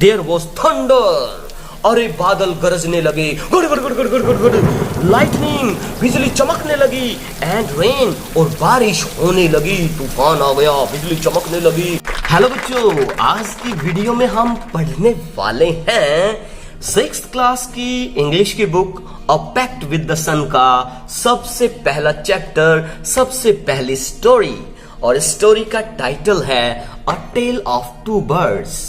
There was thunder, अरे बादल गरजने लगे, good good good good good good good, lightning, बिजली चमकने लगी, एंड रेन, और बारिश होने लगी, तूफान आ गया, बिजली चमकने लगी। हेलो बच्चों, आज की वीडियो में हम पढ़ने वाले हैं 6th क्लास की इंग्लिश की book a pact with the sun का सबसे पहला चैप्टर, सबसे पहली स्टोरी, और स्टोरी का टाइटल है a tale of two birds.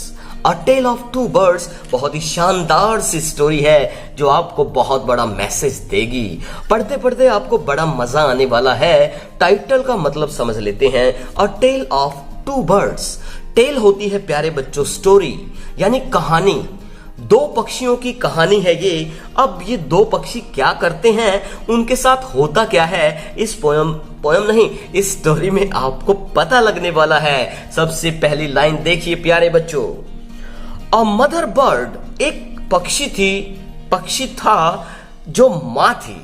A tale of two birds बहुत ही शानदार सी स्टोरी है जो आपको बहुत बड़ा मैसेज देगी। पढ़ते पढ़ते आपको बड़ा मजा आने वाला है। टाइटल का मतलब समझ लेते हैं, a tale of two birds. Tale होती है प्यारे बच्चों स्टोरी, यानी कहानी। दो पक्षियों की कहानी है ये। अब ये दो पक्षी क्या करते हैं, उनके साथ होता क्या है, इस पोयम नहीं, इस स्टोरी में आपको पता लगने वाला है। सबसे पहली लाइन देखिए प्यारे बच्चों, अ मदर बर्ड, एक पक्षी था जो माँ थी,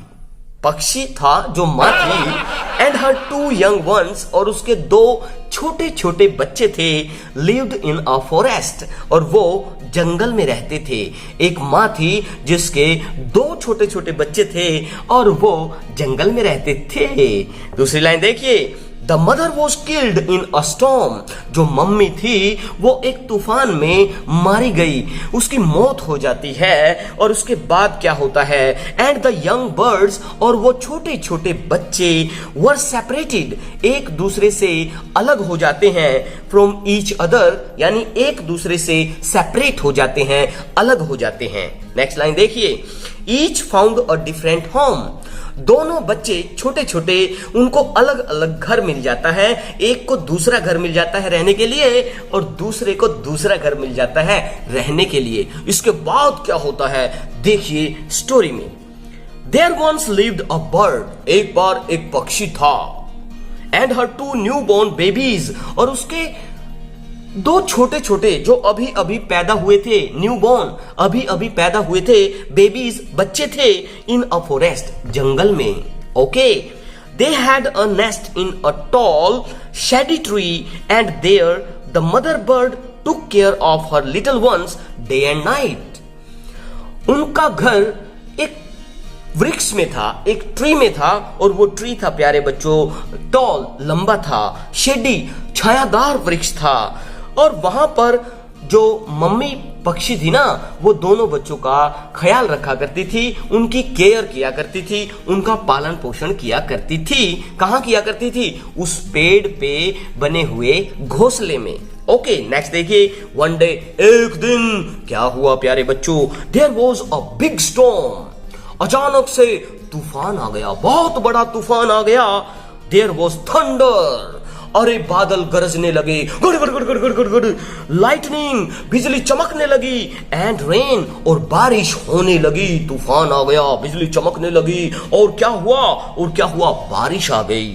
and her two young ones, और उसके दो छोटे छोटे बच्चे थे, लिव्ड इन अ फॉरेस्ट, और वो जंगल में रहते थे। एक माँ थी जिसके दो छोटे छोटे बच्चे थे और वो जंगल में रहते थे। दूसरी लाइन देखिए, the mother was killed in a storm, जो मम्मी थी वो एक तूफान में मारी गई, उसकी मौत हो जाती है। और उसके बाद क्या होता है, एंड द यंग बर्ड्स, और वो छोटे छोटे बच्चे, वर सेपरेटेड, एक दूसरे से अलग हो जाते हैं, फ्रॉम ईच अदर, यानी एक दूसरे से सेपरेट हो जाते हैं, अलग हो जाते हैं। नेक्स्ट लाइन देखिए, each found a different home, दोनों बच्चे छोटे छोटे, उनको अलग अलग घर मिल जाता है। एक को दूसरा घर मिल जाता है रहने के लिए, और दूसरे को दूसरा घर मिल जाता है रहने के लिए। इसके बाद क्या होता है देखिए स्टोरी में, there once lived a bird, एक बार एक पक्षी था, and her two newborn babies, और उसके दो छोटे छोटे जो अभी अभी पैदा हुए थे, न्यू बॉर्न, अभी अभी पैदा हुए थे, बेबीज, बच्चे थे, इन अ फॉरेस्ट, जंगल में। Okay, they had a nest in a tall shady tree, and there the mother bird took care of her little ones day and night. उनका घर एक वृक्ष में था, एक ट्री में था, और वो ट्री था प्यारे बच्चों टॉल, लंबा था, शेडी, छायादार वृक्ष था, और वहां पर जो मम्मी पक्षी थी ना, वो दोनों बच्चों का ख्याल रखा करती थी, उनकी केयर किया करती थी, उनका पालन पोषण किया करती थी। कहाँ किया करती थी? उस पेड़ पे बने हुए घोंसले में। ओके, नेक्स्ट देखिए, वन डे, एक दिन क्या हुआ प्यारे बच्चों, there was a big storm, अचानक से तूफान आ गया, बहुत बड़ा तूफान आ गया। देयर वॉज थंडर, अरे बादल गरजने लगे, good good good good good good good, lightning, बिजली चमकने लगी, एंड रेन, और बारिश होने लगी, तूफान आ गया, बिजली चमकने लगी, और क्या हुआ, बारिश आ गई।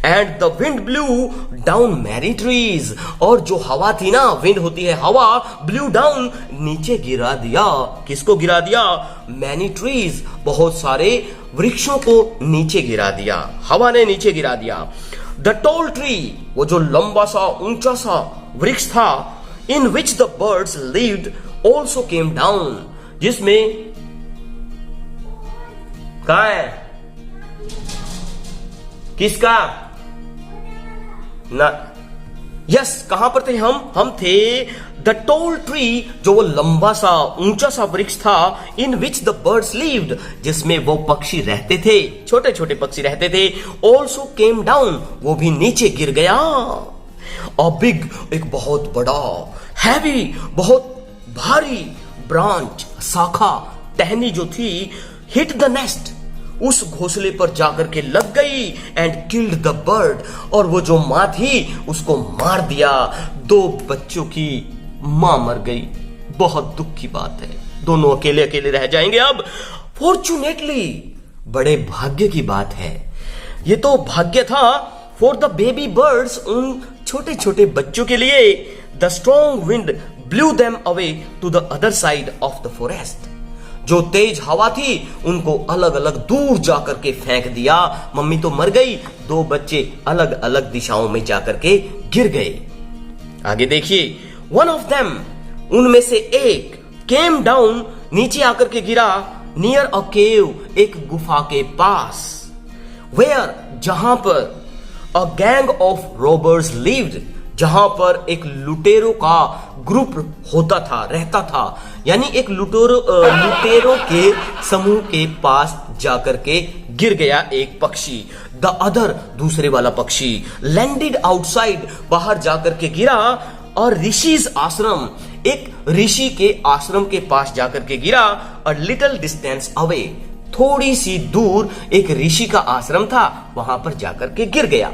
And the wind blue down many trees, और जो हवा थी ना, विंड होती है हवा, ब्लू डाउन, नीचे गिरा दिया। किसको गिरा दिया? मैनी ट्रीज, बहुत सारे वृक्षों को नीचे गिरा दिया, हवा ने नीचे गिरा दिया। द टॉल ट्री, वो जो लंबा सा ऊंचा सा वृक्ष था, in which the birds lived also came down, जिसमें कहा है, किसका ना, यस, कहां पर थे हम थे द टॉल ट्री, जो वो लंबा सा ऊंचा सा वृक्ष था, in which the birds lived, जिसमें वो पक्षी रहते थे, छोटे छोटे पक्षी रहते थे, ऑल्सो केम डाउन, वो भी नीचे गिर गया। अ बिग, एक बहुत बड़ा, हैवी, बहुत भारी, ब्रांच, शाखा, टहनी जो थी, हिट द नेस्ट, उस घोंसले पर जाकर के लग गई, एंड किल्ड द बर्ड, और वो जो माँ थी उसको मार दिया। दो बच्चों की माँ मर गई, बहुत दुख की बात है, दोनों अकेले अकेले रह जाएंगे अब। फॉर्चुनेटली, बड़े भाग्य की बात है, ये तो भाग्य था फॉर द बेबी बर्ड्स, उन छोटे छोटे बच्चों के लिए। The strong wind blew them away to the other side of the forest, जो तेज हवा थी उनको अलग अलग दूर जाकर के फेंक दिया। मम्मी तो मर गई, दो बच्चे अलग अलग दिशाओं में जाकर के गिर गए। आगे देखिए, वन ऑफ देम उनमें से एक केम डाउन, नीचे आकर के गिरा, नियर अ केव, एक गुफा के पास, वेयर, जहां पर a gang of robbers lived, जहां पर एक लुटेरों का ग्रुप होता था, रहता था। यानी एक लुटेरों के समूह के पास जाकर के गिर गया एक पक्षी। द अदर, दूसरे वाला पक्षी, लैंडेड आउटसाइड, बाहर जाकर के गिरा, और ऋषिज आश्रम, एक ऋषि के आश्रम के पास जाकर के गिरा, अ लिटिल डिस्टेंस अवे, थोड़ी सी दूर एक ऋषि का आश्रम था, वहां पर जाकर के गिर गया।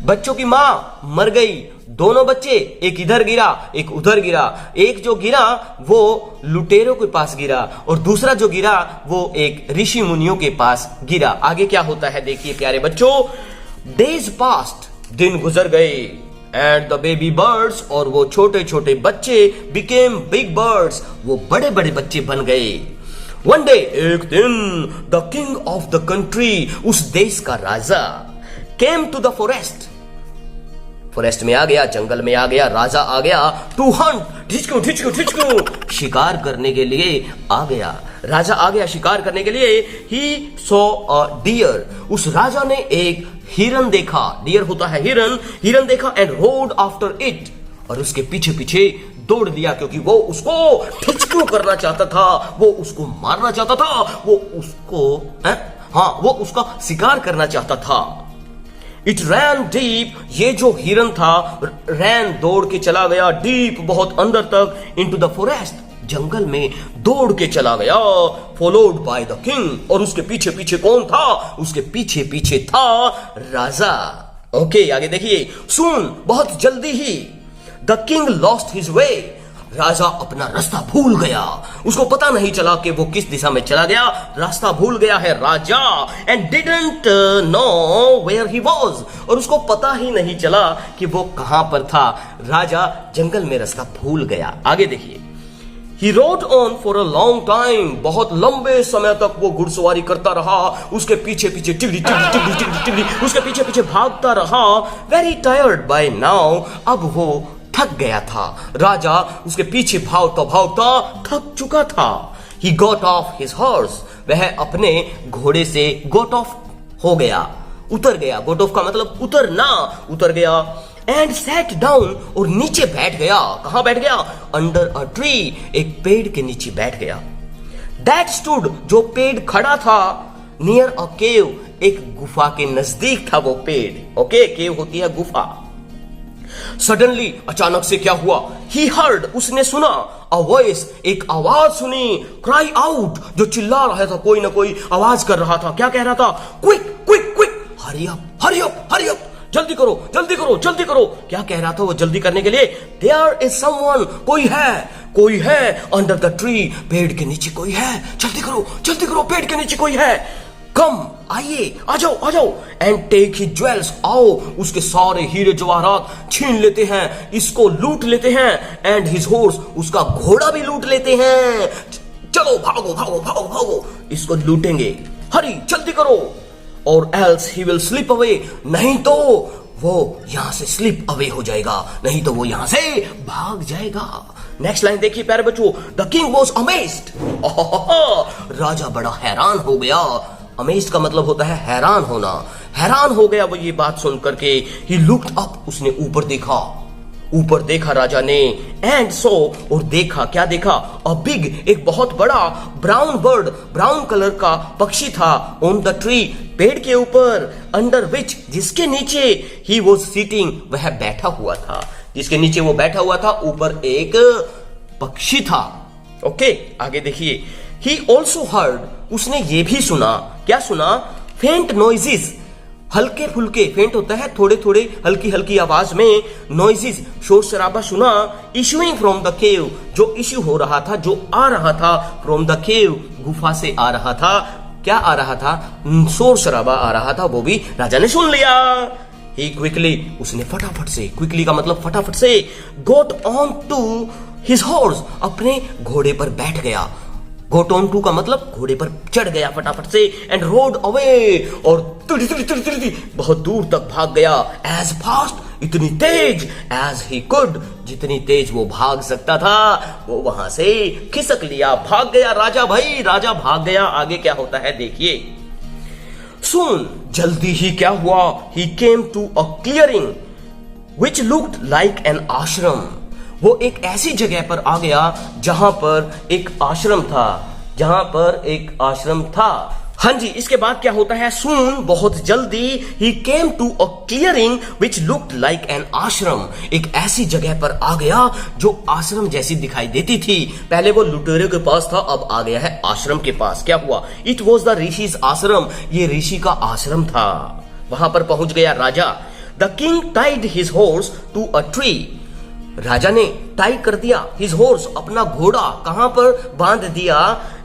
बच्चों की मां मर गई, दोनों बच्चे, एक इधर गिरा एक उधर गिरा। एक जो गिरा वो लुटेरों के पास गिरा, और दूसरा जो गिरा वो एक ऋषि मुनियों के पास गिरा। आगे क्या होता है देखिए प्यारे बच्चों। डेज पास्ट, दिन गुजर गए, एंड द बेबी बर्ड्स, और वो छोटे छोटे बच्चे, बिकेम बिग बर्ड्स, वो बड़े बड़े बच्चे बन गए। वन डे, एक दिन, the king of the country, उस देश का राजा, came to the forest, forest में आ गया, जंगल में आ गया, राजा आ गया, टू हंट, ठिचकू ठिचकू ठिचकू, शिकार करने के लिए आ गया। राजा आ गया शिकार करने के लिए। ही सॉ अ डियर, उस राजा ने एक हिरन देखा, डियर होता है हिरन, हिरन देखा, एंड रोड आफ्टर इट, और उसके पीछे पीछे दौड़ दिया, क्योंकि वो उसको ठिचकू करना चाहता था, वो उसको मारना चाहता था, वो उसका शिकार करना चाहता था। इट रैन डीप, ये जो हिरन था रैन, दौड़ के चला गया, डीप, बहुत अंदर तक, इनटू द फॉरेस्ट, जंगल में दौड़ के चला गया, फॉलोड बाय द किंग, और उसके पीछे पीछे कौन था? उसके पीछे पीछे था राजा। ओके, आगे देखिए। सून, बहुत जल्दी ही, the king lost his way, राजा अपना रास्ता भूल गया, उसको पता नहीं चला कि वो किस दिशा में चला गया, रास्ता भूल गया है राजा। And didn't know where he was, और उसको पता ही नहीं चला कि वो कहां पर था। राजा जंगल में रास्ता भूल गया। आगे देखिए। He rode on for a long time, बहुत लंबे समय तक वो घुड़सवारी करता रहा, उसके पीछे पीछे टिगड़ी टिगड़ी टिगड़ी टिगड़ी टिगड़ी, उसके पीछे पीछे भागता रहा। Very tired by now, अब वो थक गया था। राजा उसके पीछे भागता भागता थक चुका था। He got off his horse, वह अपने घोड़े से got off हो गया, उतर गया। got off का मतलब उतरना, उतर गया। एंड सैट डाउन, और नीचे बैठ गया। कहां बैठ गया? अंडर अ ट्री, एक पेड़ के नीचे बैठ गया। दैट स्टूड, जो पेड़ खड़ा था, नियर अ केव, एक गुफा के नजदीक था वो पेड़। ओके, केव होती है गुफा। सडनली, अचानक से क्या हुआ? ही हर्ड, उसने सुना, अ वॉइस, एक आवाज सुनी, क्राई आउट, जो चिल्ला रहा था, कोई ना कोई आवाज कर रहा था। क्या कह रहा था? Quick quick quick, hurry up hurry up hurry up, जल्दी करो जल्दी करो जल्दी करो। क्या कह रहा था वो जल्दी करने के लिए? देयर इज समवन, कोई है अंडर द ट्री, पेड़ के नीचे कोई है, जल्दी करो, पेड़ के नीचे कोई है। कम, आइए, आ जाओ, एंड टेक हिज ज्वेल्स, आओ उसके सारे हीरे जवाहरात छीन लेते हैं, इसको लूट लेते हैं। एंड हिज हॉर्स, उसका घोड़ा भी लूट लेते हैं। चलो भागो, इसको लूटेंगे, हरी जल्दी करो, और else he will slip away, नहीं तो वो यहां से स्लिप अवे हो जाएगा, नहीं तो वो यहां से भाग जाएगा। नेक्स्ट लाइन देखिए प्यारे बच्चों। द किंग वॉज अमेज्ड, राजा बड़ा हैरान हो गया। अमेज्ड का मतलब होता है हैरान होना। हैरान हो गया वो ये बात सुन करके। ही लुक्ड अप, उसने ऊपर देखा राजा ने। एंड सो, और देखा, क्या देखा? अ बिग, एक बहुत बड़ा ब्राउन बर्ड, ब्राउन कलर का पक्षी था, ऑन द ट्री, पेड़ के ऊपर, अंडर विच, जिसके नीचे ही वॉज सिटिंग, वह बैठा हुआ था, जिसके नीचे वो बैठा हुआ था, ऊपर एक पक्षी था। ओके, आगे देखिए। ही ऑल्सो हर्ड, उसने ये भी सुना, क्या सुना? फेंट नॉइजेस, हल्के फुल्के, फेंट होता है थोड़े थोड़े हल्की हल्की आवाज में, नॉइजेस, शोर शराबा सुना, इशूइंग फ्रॉम द केव, जो इश्यू हो रहा था, जो आ रहा था, फ्रॉम द केव, गुफा से आ रहा था। क्या आ रहा था? शोर शराबा आ रहा था, वो भी राजा ने सुन लिया। ही क्विकली, उसने फटाफट से, क्विकली का मतलब फटाफट से, गोट ऑन टू हिज हॉर्स, अपने घोड़े पर बैठ गया। गोट ऑन टू का मतलब घोड़े पर चढ़ गया फटाफट से। एंड रोड अवे, और बहुत दूर तक भाग गया। एज फास्ट, इतनी तेज एज ही कुड, जितनी तेज वो भाग सकता था वो वहां से खिसक लिया, भाग गया राजा। भाई राजा भाग गया। आगे क्या होता है देखिए। Soon, जल्दी ही क्या हुआ, he came to a clearing which looked like an ashram। वो एक ऐसी जगह पर आ गया जहां पर एक आश्रम था, जहां पर एक आश्रम था। हाँ जी, इसके बाद क्या होता है, soon, बहुत जल्दी, he came to a clearing which looked like an ashram। एक ऐसी जगह पर आ गया जो आश्रम जैसी दिखाई देती थी। पहले वो लुटेरे के पास था, अब आ गया है आश्रम के पास। क्या हुआ, it was the ऋषि's आश्रम, ये ऋषि का आश्रम था। वहां पर पहुंच गया राजा। The king tied his horse to a tree। राजा ने टाई कर दिया हिज हॉर्स, अपना घोड़ा कहां पर बांध दिया,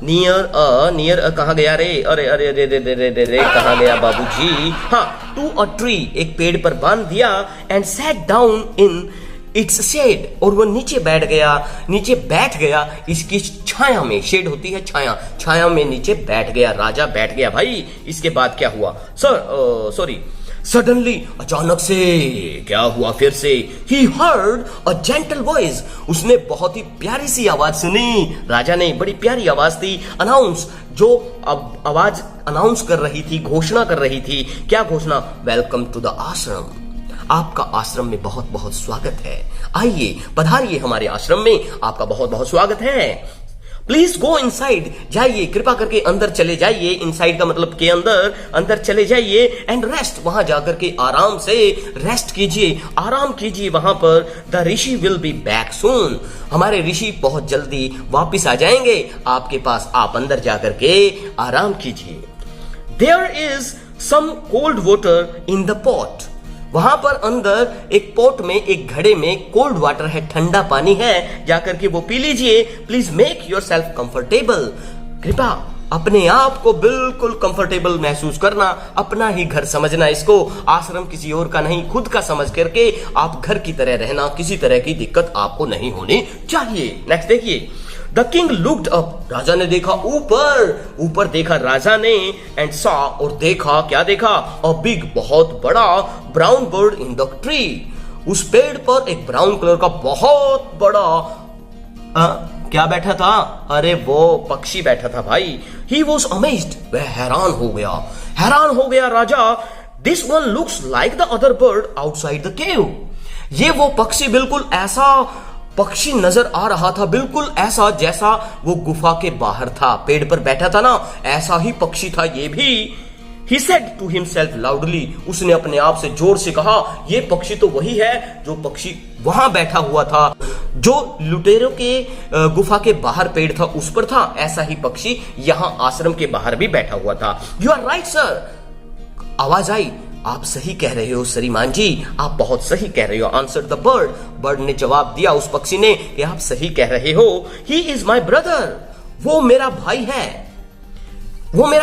नियर कहां गया रे, अरे अरे रे रे रे रे रे कहां गया बाबूजी, हाँ, टू अ ट्री, एक पेड़ पर बांध दिया। And sat down in its shade, और वो नीचे बैठ गया इसकी छाया में। शेड होती है छाया, छाया में नीचे बैठ गया राजा, बैठ गया भाई। इसके बाद क्या हुआ, सडनली, अचानक से क्या हुआ, फिर से he heard a gentle voice, उसने बहुत ही प्यारी सी आवाज सुनी। राजा ने, बड़ी प्यारी आवाज थी। अनाउंस, जो अब आवाज अनाउंस कर रही थी, घोषणा कर रही थी। क्या घोषणा, वेलकम टू द आश्रम, आपका आश्रम में बहुत बहुत स्वागत है, आइए पधारिए हमारे आश्रम में, आपका बहुत बहुत स्वागत है। प्लीज गो इनसाइड, जाइए कृपा करके अंदर चले जाइए। इनसाइड का मतलब के अंदर चले जाइए। एंड रेस्ट, वहां जाकर के आराम से रेस्ट कीजिए, आराम कीजिए वहां पर। The Rishi will be back soon, हमारे ऋषि बहुत जल्दी वापिस आ जाएंगे आपके पास, आप अंदर जाकर के आराम कीजिए। There is some cold water in the pot, वहां पर अंदर एक पोट में, एक घड़े में कोल्ड वाटर है, ठंडा पानी है, जाकर के वो पी लीजिए। Please make your self comfortable, कृपया अपने आप को बिल्कुल कंफर्टेबल महसूस करना, अपना ही घर समझना इसको, आश्रम किसी और का नहीं, खुद का समझ करके आप घर की तरह रहना, किसी तरह की दिक्कत आपको नहीं होनी चाहिए। नेक्स्ट देखिए। द किंग लुक्ड अप, राजा ने देखा ऊपर देखा राजा ने। एंड सॉ, और देखा, क्या देखा, अ बिग, बहुत बड़ा, brown bird in the tree, उस पेड़ पर एक ब्राउन कलर का बहुत बड़ा क्या बैठा था, अरे वो पक्षी बैठा था भाई। ही वॉज अमेज्ड, वह हैरान हो गया राजा। This one looks like the other bird outside the cave, ये वो पक्षी बिल्कुल ऐसा पक्षी नजर आ रहा था, बिल्कुल ऐसा जैसा वो गुफा के बाहर था, पेड़ पर बैठा था ना, ऐसा ही पक्षी था ये भी। He said to himself loudly, उसने अपने आप से जोर से कहा, ये पक्षी तो वही है जो पक्षी वहां बैठा हुआ था, जो लुटेरों के गुफा के बाहर पेड़ था उस पर था, ऐसा ही पक्षी यहां आश्रम के बाहर भी बैठा हुआ था। यू आर राइट सर, आवाज आई, आप सही कह रहे हो श्रीमान जी, आप बहुत सही कह रहे हो। आंसर द बर्ड, बर्ड ने जवाब दिया उस पक्षी ने कि आप सही कह रहे हो। ही इज माई ब्रदर, वो मेरा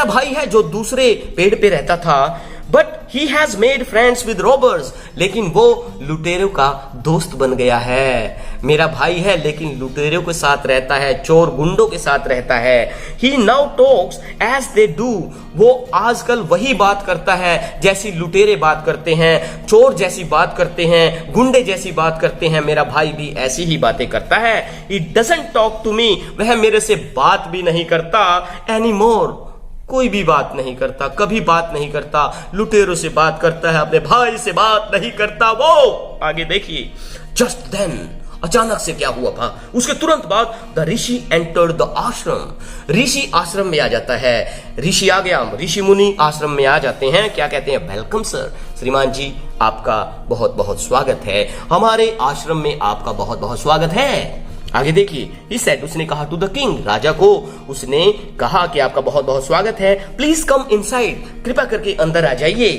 भाई है जो दूसरे पेड़ पे रहता था। But he has made friends with robbers, लेकिन वो लुटेरों का दोस्त बन गया है। मेरा भाई है लेकिन लुटेरों के साथ रहता है, चोर गुंडों के साथ रहता है। He now talks as they do, वो आजकल वही बात करता है जैसी लुटेरे बात करते हैं, चोर जैसी बात करते हैं, गुंडे जैसी बात करते हैं, मेरा भाई भी ऐसी ही बातें करता है। He doesn't talk to me, वह मेरे से बात भी नहीं करता एनी मोर, कोई भी बात नहीं करता, कभी बात नहीं करता, लुटेरों से बात करता है, अपने भाई से बात नहीं करता वो। आगे देखिए। जस्ट देन, अचानक से क्या हुआ था, उसके तुरंत बाद द ऋषि एंटर्ड द आश्रम, ऋषि आश्रम में आ जाता है। ऋषि आ गया, ऋषि मुनि आश्रम में आ जाते हैं। क्या कहते हैं, वेलकम सर, श्रीमान जी आपका बहुत बहुत स्वागत है, हमारे आश्रम में आपका बहुत बहुत स्वागत है। आगे देखिए। ही सेड, उसने कहा टू द किंग, राजा को उसने कहा कि आपका बहुत बहुत स्वागत है। प्लीज कम इनसाइड, कृपा करके अंदर आ जाइए।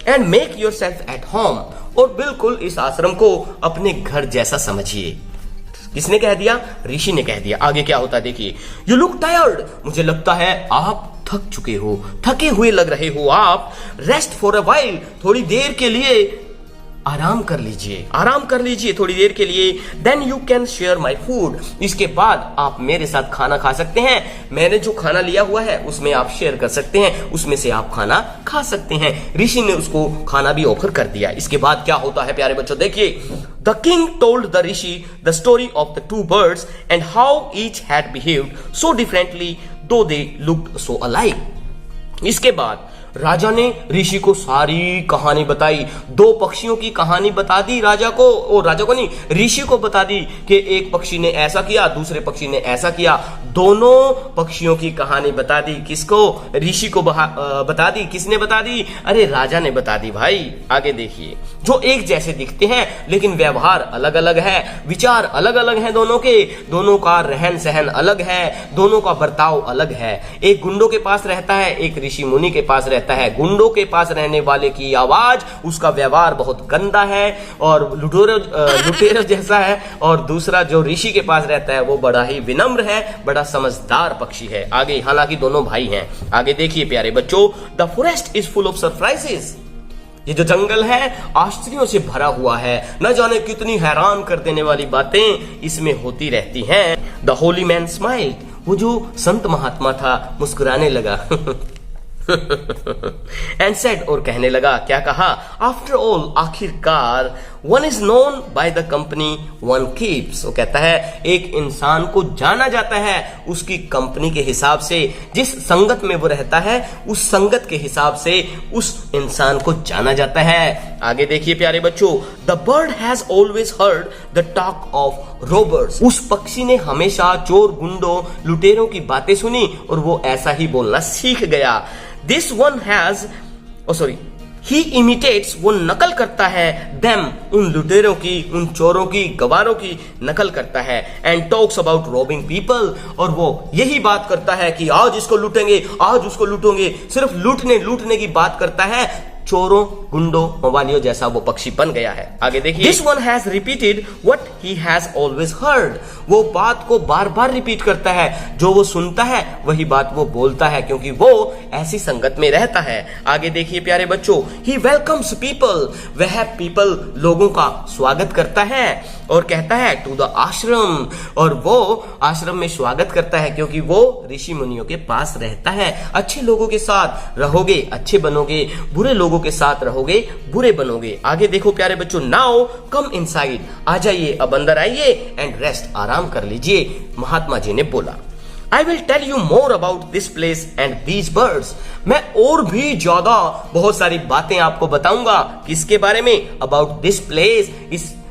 And make your self at home, और बिल्कुल इस आश्रम को अपने घर जैसा समझिए। किसने कह दिया, ऋषि ने कह दिया। आगे क्या होता है देखिए। यू लुक टायर्ड, मुझे लगता है आप थक चुके हो, थके हुए लग रहे हो आप। रेस्ट फॉर अ वाइल, थोड़ी देर के लिए आराम कर लीजिए थोड़ी देर के लिए। Then you can share my food, इसके बाद आप मेरे साथ खाना खा सकते हैं। मैंने जो खाना लिया हुआ है उसमें आप शेयर कर सकते हैं, उसमें से आप खाना खा सकते हैं। ऋषि ने उसको खाना भी ऑफर कर दिया। इसके बाद क्या होता है प्यारे बच्चों, देखिए। The king told the Rishi the story of the two birds and how each had behaved so differently दो दे लुक्ड सो अलाइक। इसके बाद राजा ने ऋषि को सारी कहानी बताई। दो पक्षियों की कहानी बता दी राजा को, और राजा को नहीं, ऋषि को बता दी कि एक पक्षी ने ऐसा किया, दूसरे पक्षी ने ऐसा किया। दोनों पक्षियों की कहानी बता दी। किसको? ऋषि को बता दी। किसने बता दी? अरे राजा ने बता दी भाई। आगे देखिए, जो एक जैसे दिखते हैं लेकिन व्यवहार अलग अलग है, विचार अलग अलग हैं दोनों के, दोनों का रहन सहन अलग है, दोनों का बर्ताव अलग है। एक गुंडों के पास रहता है, एक ऋषि मुनि के पास रहता है। गुंडों के पास रहने वाले की आवाज, उसका व्यवहार बहुत गंदा है और लुटेरो जैसा है, और दूसरा जो ऋषि के पास रहता है वो बड़ा ही विनम्र है, बड़ा समझदार पक्षी है। आगे, हालांकि दोनों भाई हैं। आगे देखिए प्यारे बच्चों, the forest is full of surprises. ये जो जंगल है आश्चर्यों से भरा हुआ है, न जाने कितनी हैरान कर देने वाली बातें इसमें होती रहती हैं। द होली मैन स्माइल्ड, वो जो संत महात्मा था मुस्कुराने लगा। एंड सेड, और कहने लगा, क्या कहा? आफ्टर ऑल, आखिरकार, one is known by the company one keeps. वो कहता है एक इंसान को जाना जाता है उसकी कंपनी के हिसाब से, जिस संगत में वो रहता है उस संगत के हिसाब से उस इंसान को जाना जाता है। आगे देखिए प्यारे बच्चों, the bird has always heard the talk of robbers. उस पक्षी ने हमेशा चोर, गुंडों, लुटेरों की बातें सुनी और वो ऐसा ही बोलना सीख गया। This one has he imitates, वो नकल करता है, देम, उन लुटेरों की, उन चोरों की, गवारों की नकल करता है। And talks about robbing people, और वो यही बात करता है कि आज इसको लूटेंगे, आज उसको लूटेंगे, सिर्फ लूटने की बात करता है। चोरों, गुंडों, मवालियों जैसा वो पक्षी बन गया है। आगे देखिए, this one has repeated what he has always heard. वो बात को बार बार रिपीट करता है, जो वो सुनता है वही बात वो बोलता है, क्योंकि वो ऐसी संगत में रहता है। आगे देखिए प्यारे बच्चों, ही वेलकम्स पीपल, वह पीपल, लोगों का स्वागत करता है और कहता है टू द आश्रम, और वो आश्रम में स्वागत करता है क्योंकि वो ऋषि मुनियों के पास रहता है। अच्छे लोगों के साथ रहोगे अच्छे बनोगे, बुरे लोगों के साथ रहोगे बुरे बनोगे। आगे देखो प्यारे बच्चों, नाउ कम इनसाइड, आ जाइए, अब अंदर आइए, एंड रेस्ट, आराम कर लीजिए। महात्मा जी ने बोला, I will tell you more about this place and these birds. मैं और भी ज्यादा बहुत सारी बातें आपको बताऊंगा। किसके बारे में? About this place,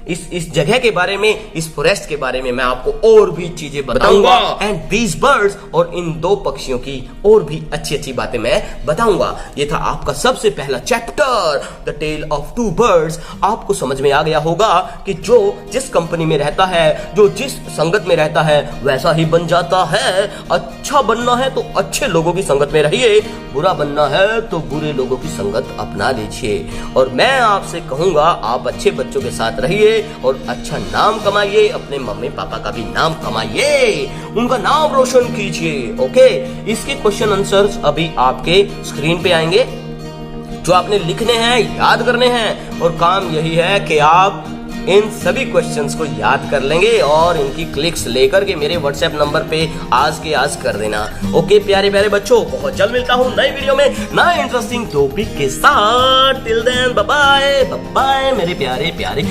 इस जगह के बारे में, इस फॉरेस्ट के बारे में मैं आपको और भी चीजें बताऊंगा। एंड दीज बर्ड्स, और इन दो पक्षियों की और भी अच्छी अच्छी बातें मैं बताऊंगा। ये था आपका सबसे पहला chapter, the tale of two birds. आपको समझ में आ गया होगा कि जो जिस कंपनी में रहता है, जो जिस संगत में रहता है वैसा ही बन जाता है। अच्छा बनना है तो अच्छे लोगों की संगत में रहिए, बुरा बनना है तो बुरे लोगों की संगत अपना लीजिए। और मैं आपसे कहूंगा आप अच्छे बच्चों के साथ रहिए और अच्छा नाम कमाइए, अपने मम्मी पापा का भी नाम कमाइए, उनका नाम रोशन कीजिए। ओके, इसके क्वेश्चन आंसर्स अभी आपके स्क्रीन पे आएंगे, जो आपने लिखने हैं, याद करने हैं, और काम यही है कि आप इन सभी क्वेश्चंस को याद कर लेंगे और इनकी क्लिक्स लेकर के मेरे व्हाट्सएप नंबर पे आज के आज कर देना। ओके प्यारे प्यारे बच्चों, बहुत जल्द मिलता हूँ नई वीडियो में नए इंटरेस्टिंग टॉपिक के साथ। टिल देन बाय बाय मेरे प्यारे प्यारे